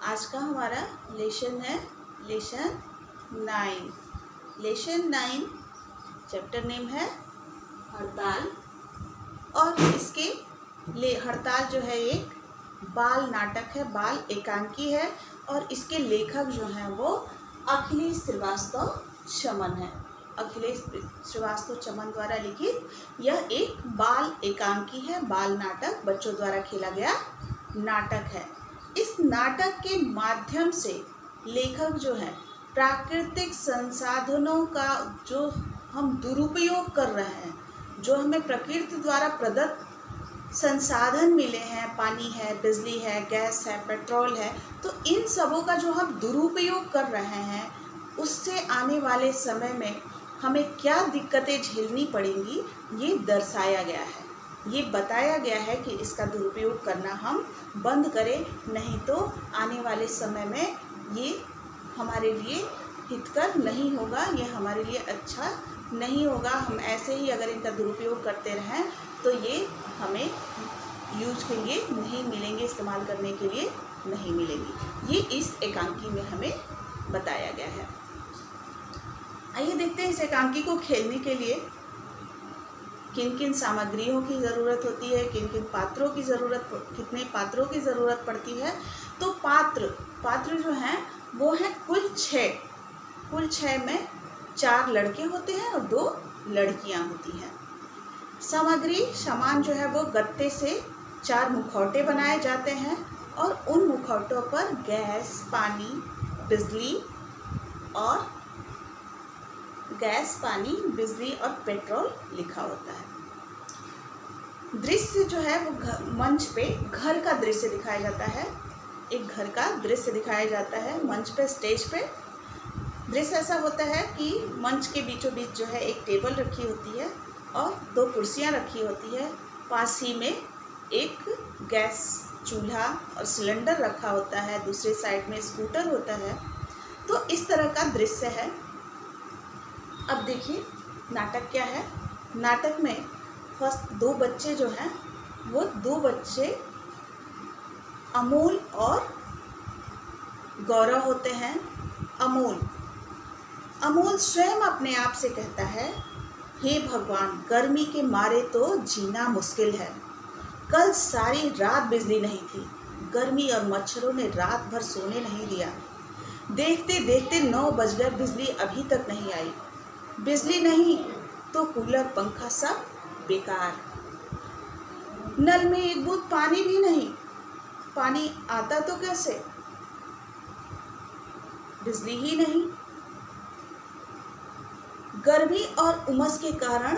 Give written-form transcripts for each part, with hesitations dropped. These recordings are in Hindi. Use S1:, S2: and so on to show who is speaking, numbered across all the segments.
S1: आज का हमारा लेसन है लेसन 9। लेसन 9 चैप्टर नेम है हड़ताल। और इसके हड़ताल जो है एक बाल नाटक है, बाल एकांकी है और इसके लेखक जो हैं वो अखिलेश श्रीवास्तव चमन है। अखिलेश श्रीवास्तव चमन द्वारा लिखित यह एक बाल एकांकी है, बाल नाटक, बच्चों द्वारा खेला गया नाटक है। इस नाटक के माध्यम से लेखक जो है प्राकृतिक संसाधनों का जो हम दुरुपयोग कर रहे हैं, जो हमें प्रकृति द्वारा प्रदत्त संसाधन मिले हैं, पानी है, बिजली है, गैस है, पेट्रोल है, तो इन सबों का जो हम दुरुपयोग कर रहे हैं उससे आने वाले समय में हमें क्या दिक्कतें झेलनी पड़ेंगी ये दर्शाया गया है। ये बताया गया है कि इसका दुरुपयोग करना हम बंद करें, नहीं तो आने वाले समय में ये हमारे लिए हितकर नहीं होगा, ये हमारे लिए अच्छा नहीं होगा। हम ऐसे ही अगर इनका दुरुपयोग करते रहें तो ये हमें यूज के लिए नहीं मिलेंगे, इस्तेमाल करने के लिए नहीं मिलेंगी। ये इस एकांकी में हमें बताया गया है। आइए देखते हैं इस एकांकी को खेलने के लिए किन किन सामग्रियों की ज़रूरत होती है, किन किन पात्रों की ज़रूरत, कितने पात्रों की ज़रूरत पड़ती है। तो पात्र जो हैं वो हैं कुल 6 में 4 लड़के होते हैं और 2 लड़कियां होती हैं। सामान जो है वो गत्ते से 4 मुखौटे बनाए जाते हैं और उन मुखौटों पर गैस, पानी, बिजली और पेट्रोल लिखा होता है। दृश्य जो है वो मंच पे घर का दृश्य दिखाया जाता है। एक घर का दृश्य दिखाया जाता है मंच पे, स्टेज पे। दृश्य ऐसा होता है कि मंच के बीचों बीच जो है एक टेबल रखी होती है और 2 कुर्सियां रखी होती है। पास ही में एक गैस चूल्हा और सिलेंडर रखा होता है, दूसरे साइड में स्कूटर होता है। तो इस तरह का दृश्य है। अब देखिए नाटक क्या है। नाटक में फर्स्ट 2 बच्चे जो हैं वो 2 बच्चे अमूल और गौरव होते हैं। अमूल स्वयं अपने आप से कहता है, हे भगवान, गर्मी के मारे तो जीना मुश्किल है। कल सारी रात बिजली नहीं थी। गर्मी और मच्छरों ने रात भर सोने नहीं दिया। देखते देखते 9 बज गए, बिजली अभी तक नहीं आई। बिजली नहीं तो कूलर, पंखा सब बेकार। नल में एक बूंद पानी भी नहीं। पानी आता तो कैसे? बिजली ही नहीं। गर्मी और उमस के कारण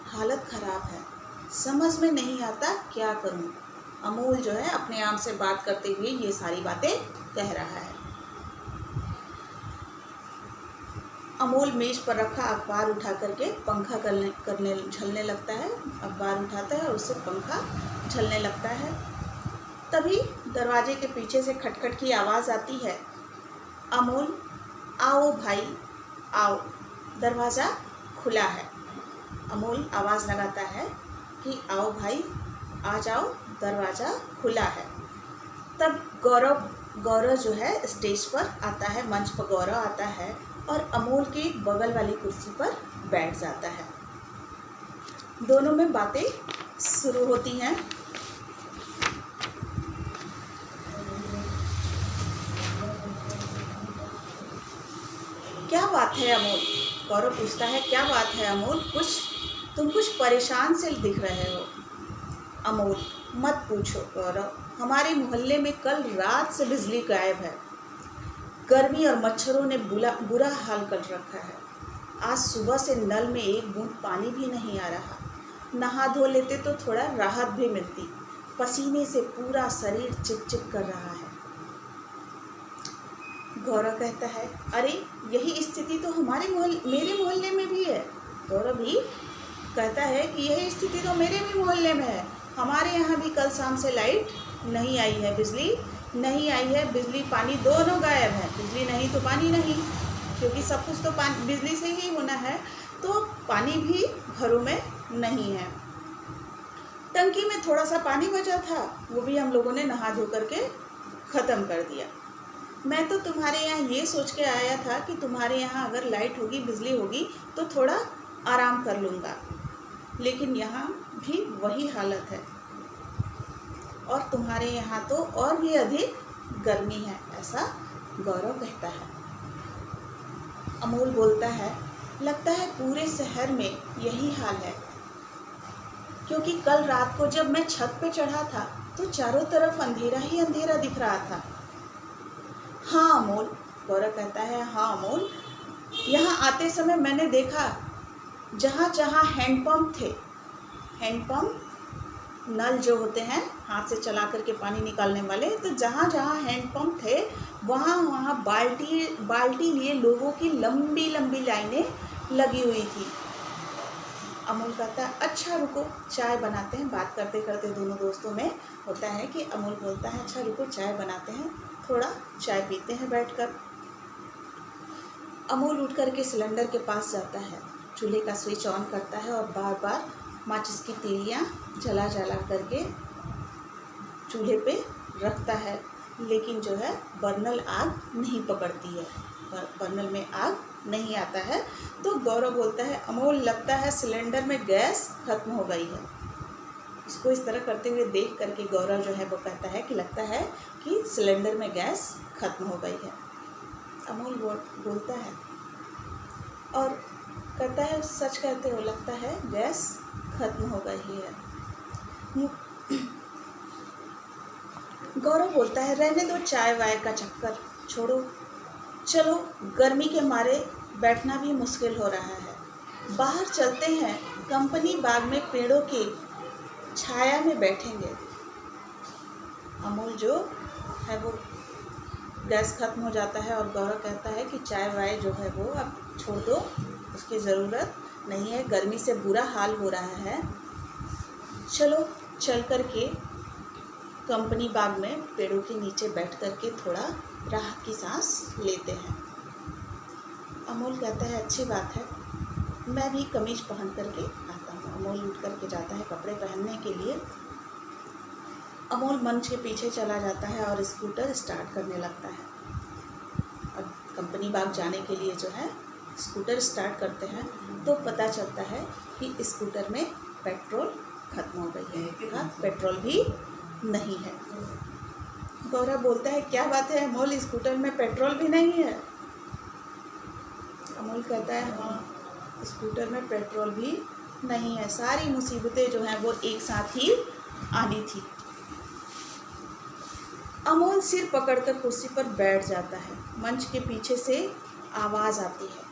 S1: हालत खराब है। समझ में नहीं आता क्या करूं। अमूल जो है अपने आप से बात करते हुए ये सारी बातें कह रहा है। अमूल मेज पर रखा अखबार उठा करके पंखा झलने लगता है। अखबार उठाता है और उससे पंखा झलने लगता है। तभी दरवाजे के पीछे से खटखट की आवाज़ आती है। अमूल, आओ भाई आओ, दरवाज़ा खुला है। अमूल आवाज़ लगाता है कि आओ भाई आ जाओ, दरवाज़ा खुला है। तब गौरव जो है स्टेज पर आता है, मंच पर गौरव आता है और अमूल के बगल वाली कुर्सी पर बैठ जाता है। दोनों में बातें शुरू होती हैं। क्या बात है अमूल? गौरव पूछता है, क्या बात है अमूल? तुम कुछ परेशान से दिख रहे हो। अमूल, मत पूछो गौरव, हमारे मोहल्ले में कल रात से बिजली गायब है। गर्मी और मच्छरों ने बुरा हाल कर रखा है। आज सुबह से नल में एक बूंद पानी भी नहीं आ रहा। नहा धो लेते तो थोड़ा राहत भी मिलती। पसीने से पूरा शरीर चिपचिप कर रहा है। गौरव कहता है, अरे यही स्थिति तो मेरे मोहल्ले में भी है। गौरव भी कहता है कि यही स्थिति तो मेरे भी मोहल्ले में है। हमारे यहाँ भी कल शाम से लाइट नहीं आई है, बिजली नहीं आई है। बिजली पानी दोनों गायब है। बिजली नहीं तो पानी नहीं, क्योंकि सब कुछ तो बिजली से ही होना है। तो पानी भी घरों में नहीं है। टंकी में थोड़ा सा पानी बचा था, वो भी हम लोगों ने नहा धो करके ख़त्म कर दिया। मैं तो तुम्हारे यहाँ ये सोच के आया था कि तुम्हारे यहाँ अगर लाइट होगी, बिजली होगी तो थोड़ा आराम कर लूँगा, लेकिन यहाँ भी वही हालत है और तुम्हारे यहाँ तो और भी अधिक गर्मी है, ऐसा गौरव कहता है। अमोल बोलता है, लगता है पूरे शहर में यही हाल है, क्योंकि कल रात को जब मैं छत पे चढ़ा था तो चारों तरफ अंधेरा ही अंधेरा दिख रहा था। हाँ अमोल, गौरव कहता है, हाँ अमोल, यहाँ आते समय मैंने देखा जहाँ जहाँ हैंडपम्प थे, हैंडपम्प नल जो होते हैं हाथ से चला करके पानी निकालने वाले, तो जहाँ जहाँ हैंडपम्प थे वहाँ वहाँ बाल्टी लिए लोगों की लंबी लंबी लाइनें लगी हुई थी। अमोल कहता है, अच्छा रुको चाय बनाते हैं। बात करते करते दोनों दोस्तों में होता है कि अमोल बोलता है, अच्छा रुको चाय बनाते हैं, थोड़ा चाय पीते हैं बैठकर। अमोल उठ करके सिलेंडर के पास जाता है, चूल्हे का स्विच ऑन करता है और बार बार माचिस की तीलियाँ जला जला करके चूल्हे पे रखता है, लेकिन जो है बर्नल आग नहीं पकड़ती है, बर्नल में आग नहीं आता है। तो गौरव बोलता है, अमोल लगता है सिलेंडर में गैस खत्म हो गई है। इसको इस तरह करते हुए देख करके गौरव जो है वो कहता है कि लगता है कि सिलेंडर में गैस खत्म हो गई है। अमोल बोलता है और कहता है, सच कहते हो, लगता है गैस खत्म हो गई है। गौरव बोलता है, रहने दो चाय वाय का चक्कर, छोड़ो, चलो गर्मी के मारे बैठना भी मुश्किल हो रहा है, बाहर चलते हैं, कंपनी बाग में पेड़ों की छाया में बैठेंगे। अमोल जो है वो गैस खत्म हो जाता है और गौरव कहता है कि चाय वाय जो है वो अब छोड़ दो, उसकी ज़रूरत नहीं है, गर्मी से बुरा हाल हो रहा है, चलो चल कर के कंपनी बाग में पेड़ों के नीचे बैठ कर के थोड़ा राहत की सांस लेते हैं। अमोल कहता है, अच्छी बात है, मैं भी कमीज पहन करके आता हूँ। अमोल उठ करके जाता है कपड़े पहनने के लिए। अमोल मंच के पीछे चला जाता है और स्कूटर स्टार्ट करने लगता है। अब कंपनी बाग जाने के लिए जो है स्कूटर स्टार्ट करते हैं तो पता चलता है कि स्कूटर में पेट्रोल खत्म हो गई है, पेट्रोल भी नहीं है। गौरव बोलता है, क्या बात है अमोल, स्कूटर में पेट्रोल भी नहीं है? अमोल कहता है, हाँ स्कूटर में पेट्रोल भी नहीं है, सारी मुसीबतें जो हैं वो एक साथ ही आनी थी। अमोल सिर पकड़कर कुर्सी पर बैठ जाता है। मंच के पीछे से आवाज़ आती है,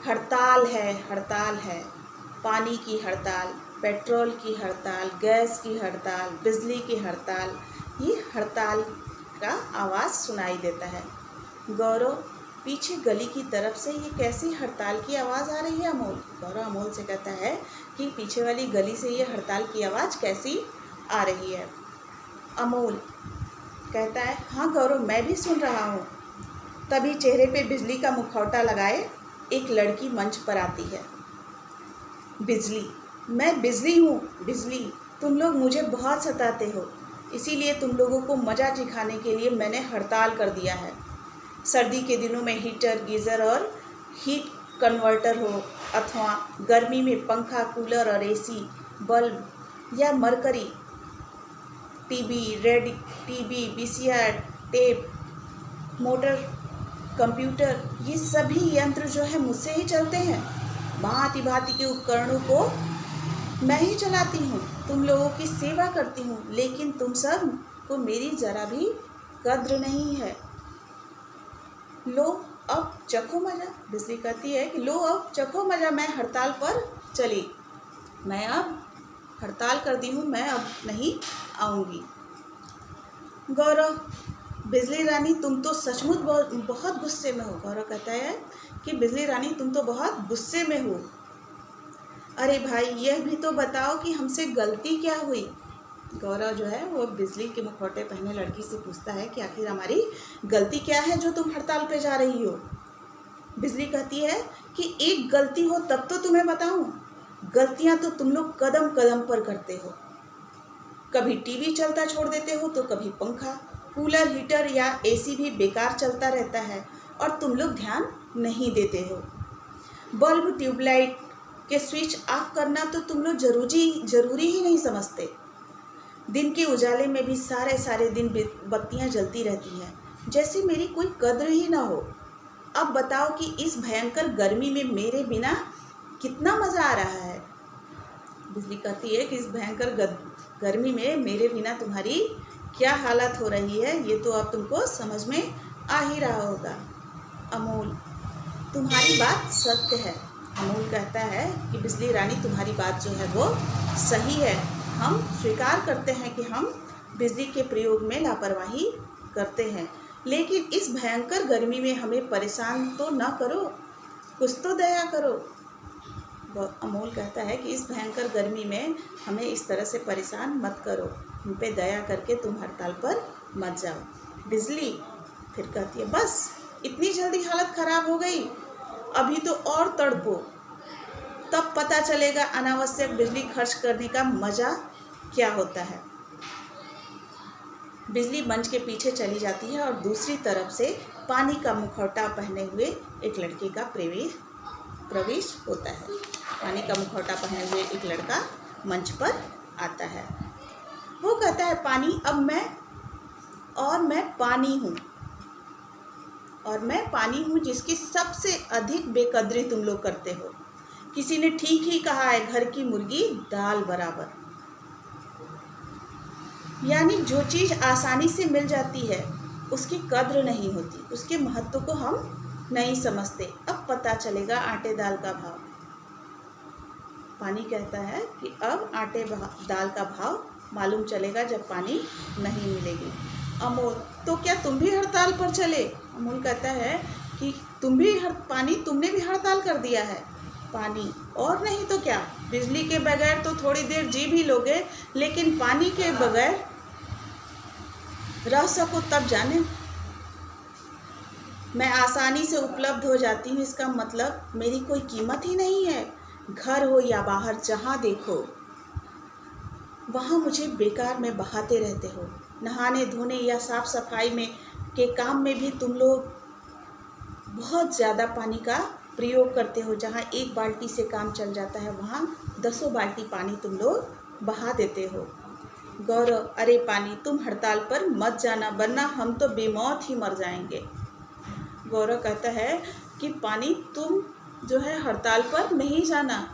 S1: हड़ताल है, हड़ताल है, पानी की हड़ताल, पेट्रोल की हड़ताल, गैस की हड़ताल, बिजली की हड़ताल। ये हड़ताल का आवाज़ सुनाई देता है। गौरव पीछे गली की तरफ से ये कैसी हड़ताल की आवाज़ आ रही है अमोल? गौरव अमोल से कहता है कि पीछे वाली गली से ये हड़ताल की आवाज़ कैसी आ रही है? अमोल कहता है, हाँ गौरव मैं भी सुन रहा हूँ। तभी चेहरे पे बिजली का मुखौटा लगाए एक लड़की मंच पर आती है। बिजली, मैं बिजली हूँ, बिजली, तुम लोग मुझे बहुत सताते हो, इसीलिए तुम लोगों को मज़ा दिखाने के लिए मैंने हड़ताल कर दिया है। सर्दी के दिनों में हीटर, गीज़र और हीट कन्वर्टर हो, अथवा गर्मी में पंखा, कूलर और एसी, बल्ब या mercury, TV, VCR, tape, motor, computer, ये सभी यंत्र जो है मुझसे ही चलते हैं। भांति भांति के उपकरणों को मैं ही चलाती हूँ, तुम लोगों की सेवा करती हूँ, लेकिन तुम सब को मेरी ज़रा भी कद्र नहीं है। लो अब चखो मज़ा। बिजली कहती है कि लो अब चखो मज़ा, मैं हड़ताल पर चली, मैं अब हड़ताल कर दी हूँ, मैं अब नहीं आऊँगी। गौरव, बिजली रानी तुम तो सचमुच बहुत गुस्से में हो। गौरव कहता है कि बिजली रानी तुम तो बहुत गुस्से में हो। अरे भाई यह भी तो बताओ कि हमसे गलती क्या हुई? गौरव जो है वो बिजली के मुखौटे पहने लड़की से पूछता है कि आखिर हमारी गलती क्या है जो तुम हड़ताल पे जा रही हो? बिजली कहती है कि एक गलती हो तब तो तुम्हें बताऊं, गलतियां तो तुम लोग कदम कदम पर करते हो। कभी टीवी चलता छोड़ देते हो तो कभी पंखा, कूलर, हीटर या एसी भी बेकार चलता रहता है और तुम लोग ध्यान नहीं देते हो। बल्ब, ट्यूबलाइट के स्विच ऑफ करना तो तुम लोग जरूरी ही नहीं समझते। दिन के उजाले में भी सारे दिन बत्तियां जलती रहती हैं, जैसे मेरी कोई कद्र ही ना हो। अब बताओ कि इस भयंकर गर्मी में मेरे बिना कितना मज़ा आ रहा है। बिजली कहती है कि इस भयंकर गर्मी में मेरे बिना तुम्हारी क्या हालत हो रही है, ये तो अब तुमको समझ में आ ही रहा होगा। अमूल, तुम्हारी बात सत्य है। अमूल कहता है कि बिजली रानी तुम्हारी बात जो है वो सही है। हम स्वीकार करते हैं कि हम बिजली के प्रयोग में लापरवाही करते हैं, लेकिन इस भयंकर गर्मी में हमें परेशान तो ना करो, कुछ तो दया करो। अमूल कहता है कि इस भयंकर गर्मी में हमें इस तरह से परेशान मत करो, हम पे दया करके तुम हड़ताल पर मत जाओ। बिजली फिर कहती है, बस इतनी जल्दी हालत ख़राब हो गई, अभी तो और तड़पो, तब पता चलेगा अनावश्यक बिजली खर्च करने का मज़ा क्या होता है। बिजली मंच के पीछे चली जाती है और दूसरी तरफ से पानी का मुखौटा पहने हुए एक लड़के का प्रवेश होता है। पानी का मुखौटा पहने हुए एक लड़का मंच पर आता है। वो कहता है, पानी, अब मैं पानी हूँ, और मैं पानी हूँ जिसकी सबसे अधिक बेकदरी तुम लोग करते हो। किसी ने ठीक ही कहा है, घर की मुर्गी दाल बराबर। यानी जो चीज़ आसानी से मिल जाती है उसकी कद्र नहीं होती, उसके महत्व को हम नहीं समझते। अब पता चलेगा आटे दाल का भाव। पानी कहता है कि अब आटे दाल का भाव मालूम चलेगा जब पानी नहीं मिलेगी। अमोल, तो क्या तुम भी हड़ताल पर चले? अमोल कहता है कि तुमने भी हड़ताल कर दिया है। पानी, और नहीं तो क्या, बिजली के बगैर तो थोड़ी देर जी भी लोगे, लेकिन पानी के बगैर रह सको तब जाने। मैं आसानी से उपलब्ध हो जाती हूँ, इसका मतलब मेरी कोई कीमत ही नहीं है। घर हो या बाहर, जहाँ देखो वहाँ मुझे बेकार में बहाते रहते हो। नहाने धोने या साफ सफाई के काम में भी तुम लोग बहुत ज़्यादा पानी का प्रयोग करते हो। जहाँ एक बाल्टी से काम चल जाता है वहाँ 10 बाल्टी पानी तुम लोग बहा देते हो। गौरव, अरे पानी, तुम हड़ताल पर मत जाना, वरना हम तो बेमौत ही मर जाएंगे। गौरव कहता है कि पानी, तुम जो है हड़ताल पर नहीं जाना,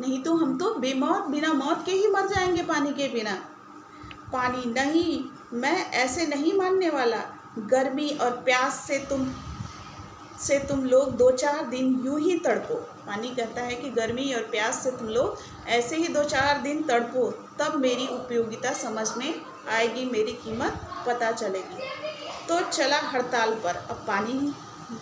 S1: नहीं तो हम तो बिना मौत के ही मर जाएंगे पानी के बिना। पानी, नहीं, मैं ऐसे नहीं मानने वाला। गर्मी और प्यास से तुम लोग 2-4 दिन यूं ही तड़पो। पानी कहता है कि गर्मी और प्यास से तुम लोग ऐसे ही 2-4 दिन तड़पो, तब मेरी उपयोगिता समझ में आएगी, मेरी कीमत पता चलेगी। तो चला हड़ताल पर। अब पानी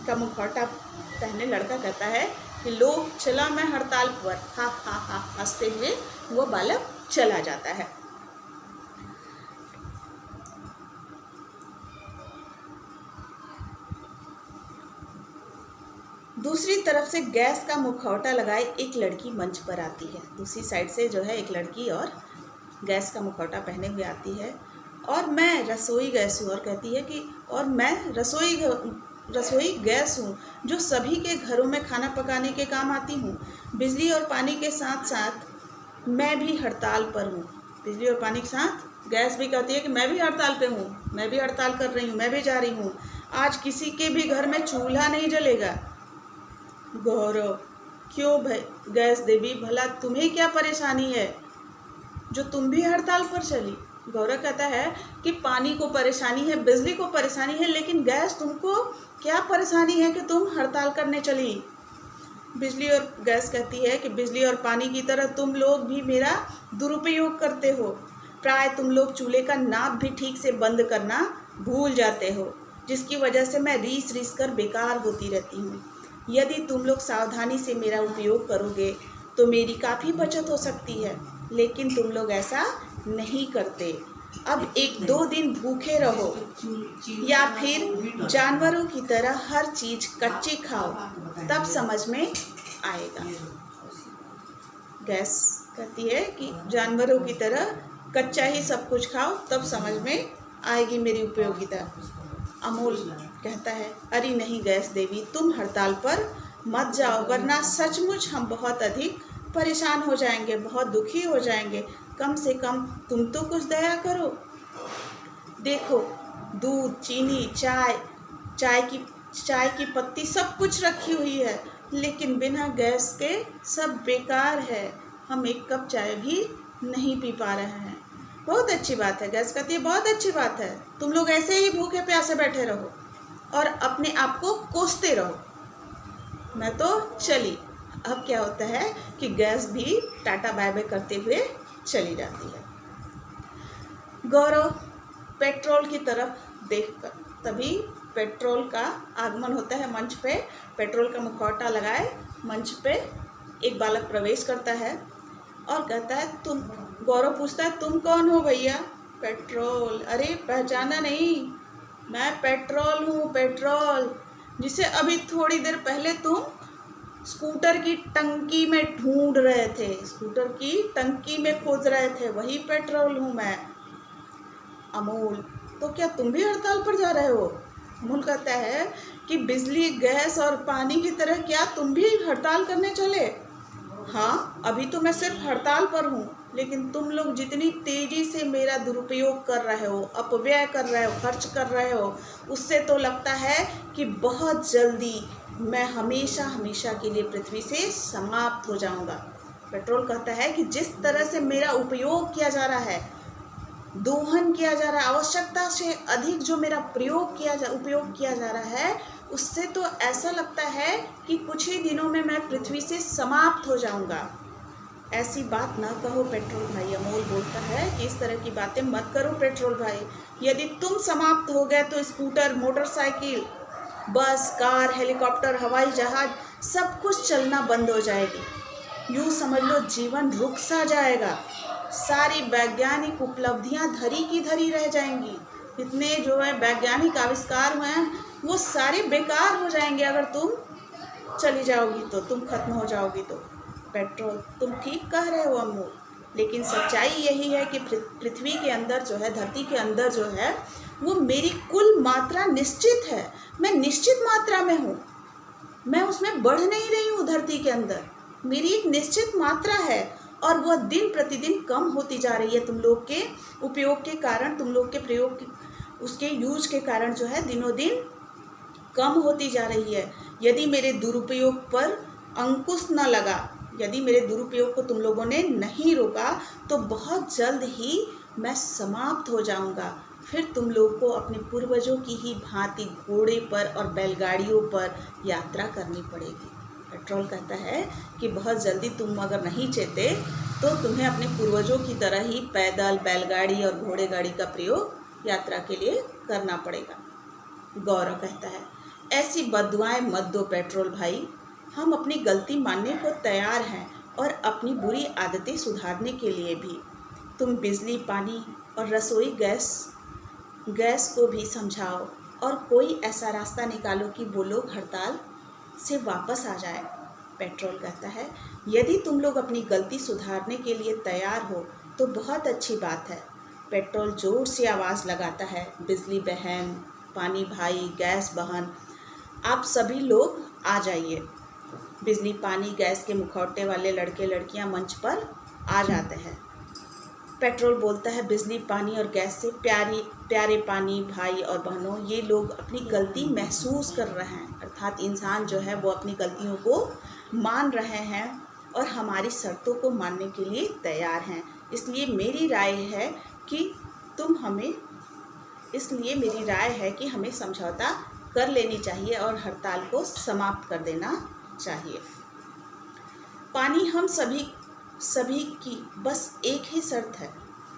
S1: का मुखौटा पहने लड़का कहता है कि लो, चला मैं हड़ताल पर। हा हा हा हंसते हुए वो बालक चला जाता है। दूसरी तरफ से गैस का मुखौटा लगाए एक लड़की मंच पर आती है। दूसरी साइड से जो है एक लड़की और गैस का मुखौटा पहने हुए आती है। और मैं रसोई गैस हूँ, और कहती है कि और मैं रसोई गैस हूँ जो सभी के घरों में खाना पकाने के काम आती हूँ। बिजली और पानी के साथ साथ मैं भी हड़ताल पर हूँ। बिजली और पानी के साथ गैस भी कहती है कि मैं भी हड़ताल पे हूँ, मैं भी हड़ताल कर रही हूँ, मैं भी जा रही हूँ। आज किसी के भी घर में चूल्हा नहीं जलेगा। गौरव, क्यों भाई गैस देवी, भला तुम्हें क्या परेशानी है जो तुम भी हड़ताल पर चली? गौरव कहता है कि पानी को परेशानी है, बिजली को परेशानी है, लेकिन गैस, तुमको क्या परेशानी है कि तुम हड़ताल करने चली? बिजली और गैस कहती है कि बिजली और पानी की तरह तुम लोग भी मेरा दुरुपयोग करते हो। प्राय तुम लोग चूल्हे का नाप भी ठीक से बंद करना भूल जाते हो, जिसकी वजह से मैं रीस कर बेकार होती रहती हूँ। यदि तुम लोग सावधानी से मेरा उपयोग करोगे तो मेरी काफ़ी बचत हो सकती है, लेकिन तुम लोग ऐसा नहीं करते। अब 1-2 दिन भूखे रहो या फिर जानवरों की तरह हर चीज़ कच्ची खाओ, तब समझ में आएगा। गैस कहती है कि जानवरों की तरह कच्चा ही सब कुछ खाओ, तब समझ में आएगी मेरी उपयोगिता। अमोल कहता है, अरे नहीं गैस देवी, तुम हड़ताल पर मत जाओ, वरना सचमुच हम बहुत अधिक परेशान हो जाएंगे, बहुत दुखी हो जाएंगे। कम से कम तुम तो कुछ दया करो। देखो, दूध, चीनी, चाय की पत्ती सब कुछ रखी हुई है, लेकिन बिना गैस के सब बेकार है। हम एक कप चाय भी नहीं पी पा रहे हैं। बहुत अच्छी बात है, गैस कहती है, बहुत अच्छी बात है। तुम लोग ऐसे ही भूखे प्यासे बैठे रहो और अपने आप को कोसते रहो, मैं तो चली। अब क्या होता है कि गैस भी टाटा बाय बाय करते हुए चली जाती है। गौरव पेट्रोल की तरफ देखकर, तभी पेट्रोल का आगमन होता है मंच पे। पेट्रोल का मुखौटा लगाए मंच पे एक बालक प्रवेश करता है और कहता है, तुम। गौरव पूछता है, तुम कौन हो भैया? पेट्रोल। अरे पहचाना नहीं? मैं पेट्रोल हूँ, पेट्रोल, जिसे अभी थोड़ी देर पहले तुम स्कूटर की टंकी में ढूंढ रहे थे, स्कूटर की टंकी में खोज रहे थे, वही पेट्रोल हूँ मैं। अमूल, तो क्या तुम भी हड़ताल पर जा रहे हो? अमूल कहता है कि बिजली, गैस और पानी की तरह क्या तुम भी हड़ताल करने चले? हाँ, अभी तो मैं सिर्फ हड़ताल पर हूँ, लेकिन तुम लोग जितनी तेजी से मेरा दुरुपयोग कर रहे हो, अपव्यय कर रहे हो, खर्च कर रहे हो, उससे तो लगता है कि बहुत जल्दी मैं हमेशा हमेशा के लिए पृथ्वी से समाप्त हो जाऊंगा। पेट्रोल कहता है कि जिस तरह से मेरा उपयोग किया जा रहा है, दोहन किया जा रहा है, आवश्यकता से अधिक जो मेरा उपयोग किया जा रहा है, उससे तो ऐसा लगता है कि कुछ ही दिनों में मैं पृथ्वी से समाप्त हो जाऊंगा। ऐसी बात ना कहो पेट्रोल भाई। अमोल बोलता है कि इस तरह की बातें मत करो पेट्रोल भाई। यदि तुम समाप्त हो गए तो स्कूटर, मोटरसाइकिल, बस, कार, हेलीकॉप्टर, हवाई जहाज सब कुछ चलना बंद हो जाएगी। यूँ समझ लो जीवन रुक सा जाएगा। सारी वैज्ञानिक उपलब्धियां धरी की धरी रह जाएंगी। इतने जो है वैज्ञानिक आविष्कार हुए हैं, वो सारे बेकार हो जाएंगे अगर तुम चली जाओगी तो, तुम खत्म हो जाओगी तो। पेट्रोल, तुम ठीक कह रहे हो अमूल, लेकिन सच्चाई यही है कि पृथ्वी के अंदर जो है, धरती के अंदर जो है, वो मेरी कुल मात्रा निश्चित है। मैं निश्चित मात्रा में हूँ, मैं उसमें बढ़ नहीं रही हूँ। धरती के अंदर मेरी एक निश्चित मात्रा है और वह दिन प्रतिदिन कम होती जा रही है। तुम लोग के उपयोग के कारण, तुम लोग के प्रयोग, उसके यूज के कारण जो है दिनों दिन कम होती जा रही है। यदि मेरे दुरुपयोग पर अंकुश न लगा, यदि मेरे दुरुपयोग को तुम लोगों ने नहीं रोका, तो बहुत जल्द ही मैं समाप्त हो जाऊंगा। फिर तुम लोग को अपने पूर्वजों की ही भांति घोड़े पर और बैलगाड़ियों पर यात्रा करनी पड़ेगी। पेट्रोल कहता है कि बहुत जल्दी तुम अगर नहीं चेते तो तुम्हें अपने पूर्वजों की तरह ही पैदल, बैलगाड़ी और घोड़े गाड़ी का प्रयोग यात्रा के लिए करना पड़ेगा। गौरव कहता है, ऐसी बद्दुआएं मत दो पेट्रोल भाई, हम अपनी गलती मानने को तैयार हैं और अपनी बुरी आदतें सुधारने के लिए भी। तुम बिजली, पानी और रसोई गैस को भी समझाओ और कोई ऐसा रास्ता निकालो कि वो लोग हड़ताल से वापस आ जाए। पेट्रोल कहता है, यदि तुम लोग अपनी गलती सुधारने के लिए तैयार हो तो बहुत अच्छी बात है। पेट्रोल जोर से आवाज़ लगाता है, बिजली बहन, पानी भाई, गैस बहन, आप सभी लोग आ जाइए। बिजली, पानी, गैस के मुखौटे वाले लड़के लड़कियां मंच पर आ जाते हैं। पेट्रोल बोलता है, बिजली, पानी और गैस से प्यारे पानी भाई और बहनों, ये लोग अपनी गलती महसूस कर रहे हैं, अर्थात इंसान जो है वो अपनी गलतियों को मान रहे हैं और हमारी शर्तों को मानने के लिए तैयार हैं। इसलिए मेरी राय है कि हमें समझौता कर लेनी चाहिए और हड़ताल को समाप्त कर देना चाहिए। पानी, हम सभी की बस एक ही शर्त है।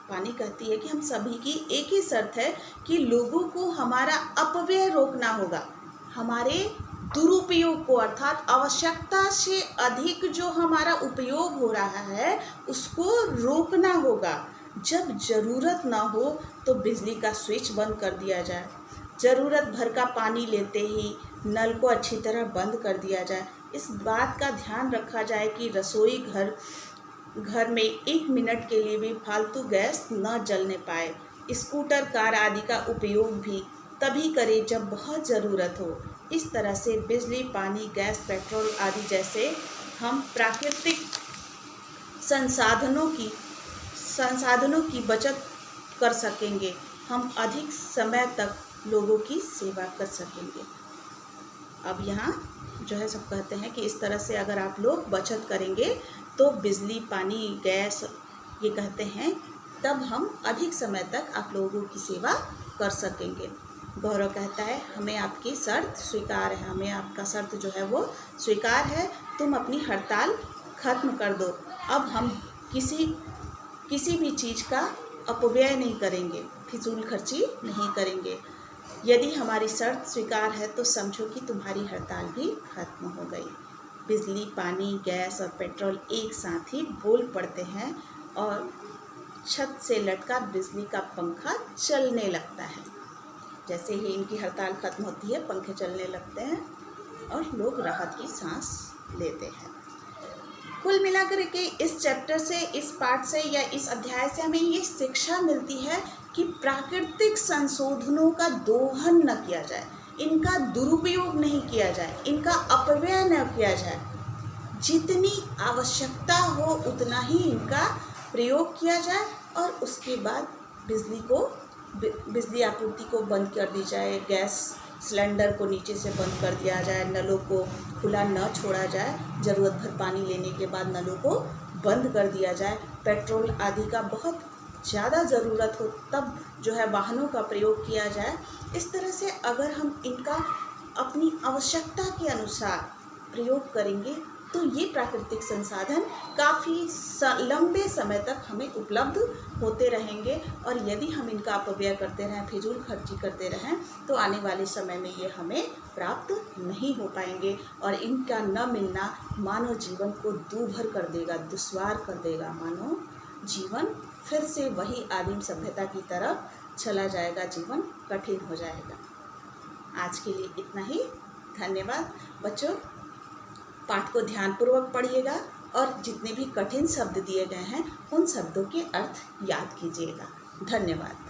S1: पानी कहती है कि हम सभी की एक ही शर्त है कि लोगों को हमारा अपव्यय रोकना होगा, हमारे दुरुपयोग को, अर्थात आवश्यकता से अधिक जो हमारा उपयोग हो रहा है उसको रोकना होगा। जब ज़रूरत ना हो तो बिजली का स्विच बंद कर दिया जाए, ज़रूरत भर का पानी लेते ही नल को अच्छी तरह बंद कर दिया जाए। इस बात का ध्यान रखा जाए कि घर में 1 मिनट के लिए भी फालतू गैस न जलने पाए। स्कूटर, कार आदि का उपयोग भी तभी करें जब बहुत ज़रूरत हो। इस तरह से बिजली, पानी, गैस, पेट्रोल आदि जैसे हम प्राकृतिक संसाधनों की बचत कर सकेंगे। हम अधिक समय तक लोगों की सेवा कर सकेंगे। अब यहाँ जो है सब कहते हैं कि इस तरह से अगर आप लोग बचत करेंगे तो बिजली, पानी, गैस, ये कहते हैं तब हम अधिक समय तक आप लोगों की सेवा कर सकेंगे। गौरव कहता है हमें आपकी शर्त स्वीकार है, हमें आपका शर्त जो है वो स्वीकार है। तुम अपनी हड़ताल खत्म कर दो। अब हम किसी भी चीज़ का अपव्यय नहीं करेंगे, फिजूल खर्ची नहीं करेंगे। यदि हमारी शर्त स्वीकार है तो समझो कि तुम्हारी हड़ताल भी खत्म हो गई। बिजली, पानी, गैस और पेट्रोल एक साथ ही बोल पड़ते हैं और छत से लटका बिजली का पंखा चलने लगता है। जैसे ही इनकी हड़ताल खत्म होती है, पंखे चलने लगते हैं और लोग राहत की सांस लेते हैं। कुल मिलाकर के इस चैप्टर से, इस पाठ से या इस अध्याय से हमें ये शिक्षा मिलती है कि प्राकृतिक संसाधनों का दोहन न किया जाए, इनका दुरुपयोग नहीं किया जाए, इनका अपव्यय न किया जाए। जितनी आवश्यकता हो उतना ही इनका प्रयोग किया जाए और उसके बाद बिजली आपूर्ति को बंद कर दी जाए, गैस सिलेंडर को नीचे से बंद कर दिया जाए, नलों को खुला न छोड़ा जाए, ज़रूरत भर पानी लेने के बाद नलों को बंद कर दिया जाए। पेट्रोल आदि का बहुत ज़्यादा ज़रूरत हो तब जो है वाहनों का प्रयोग किया जाए। इस तरह से अगर हम इनका अपनी आवश्यकता के अनुसार प्रयोग करेंगे तो ये प्राकृतिक संसाधन काफ़ी लंबे समय तक हमें उपलब्ध होते रहेंगे। और यदि हम इनका अपव्यय करते रहें, फिजूल खर्ची करते रहें तो आने वाले समय में ये हमें प्राप्त नहीं हो पाएंगे और इनका न मिलना मानव जीवन को दूभर कर देगा, दुश्वार कर देगा। मानव जीवन फिर से वही आदिम सभ्यता की तरफ चला जाएगा, जीवन कठिन हो जाएगा। आज के लिए इतना ही। धन्यवाद बच्चों। पाठ को ध्यानपूर्वक पढ़िएगा और जितने भी कठिन शब्द दिए गए हैं उन शब्दों के अर्थ याद कीजिएगा। धन्यवाद।